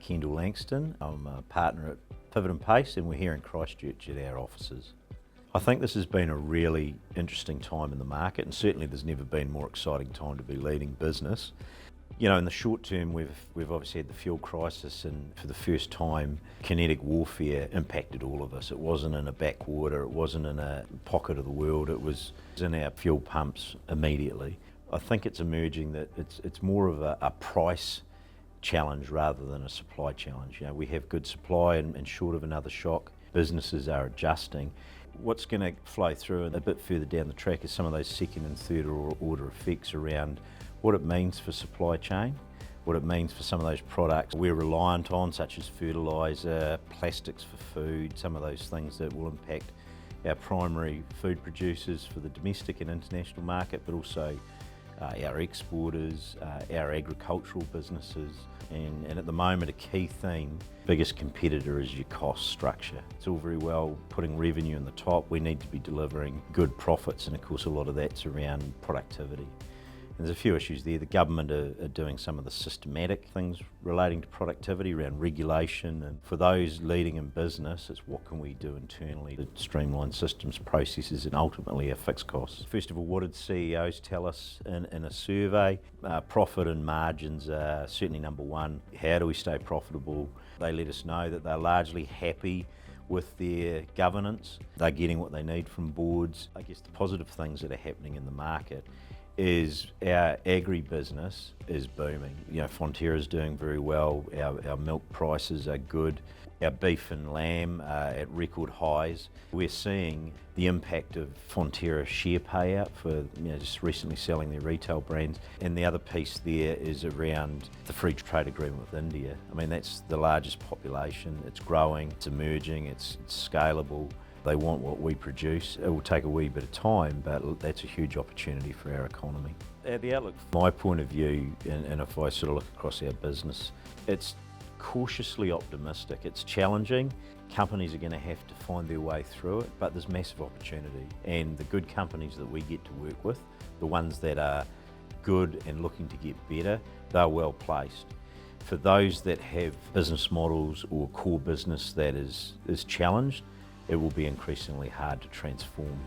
Kendall Langston. I'm a partner at Pivot and Pace, and we're here in Christchurch at our offices. I think this has been a really interesting time in the market, and certainly there's never been a more exciting time to be leading business. You know, in the short term, we've obviously had the fuel crisis, and for the first time, kinetic warfare impacted all of us. It wasn't in a backwater, it wasn't in a pocket of the world, it was in our fuel pumps immediately. I think it's emerging that it's more of a price challenge rather than a supply challenge. You know, we have good supply, and short of another shock, businesses are adjusting. What's going to flow through a bit further down the track is some of those second and third order effects around what it means for supply chain, what it means for some of those products we're reliant on, such as fertiliser, plastics for food, some of those things that will impact our primary food producers for the domestic and international market, but also our exporters, our agricultural businesses, and at the moment a key theme, biggest competitor is your cost structure. It's all very well putting revenue in the top, we need to be delivering good profits, and of course a lot of that's around productivity. There's a few issues there. The government are doing some of the systematic things relating to productivity around regulation, and for those leading in business, it's what can we do internally to streamline systems, processes, and ultimately our fixed costs. First of all, what did CEOs tell us in a survey? Profit and margins are certainly number one. How do we stay profitable? They let us know that they're largely happy with their governance. They're getting what they need from boards. I guess the positive things that are happening in the market is our agri-business is booming. You know, Fonterra's doing very well, our milk prices are good, our beef and lamb are at record highs. We're seeing the impact of Fonterra share payout for just recently selling their retail brands. And the other piece there is around the free trade agreement with India. I mean, that's the largest population, it's growing, it's emerging, it's scalable. They want what we produce. It will take a wee bit of time, but that's a huge opportunity for our economy. The outlook, from my point of view, and if I sort of look across our business, it's cautiously optimistic. It's challenging. Companies are going to have to find their way through it, but there's massive opportunity. And the good companies that we get to work with, the ones that are good and looking to get better, they're well placed. For those that have business models or core business that is challenged, it will be increasingly hard to transform.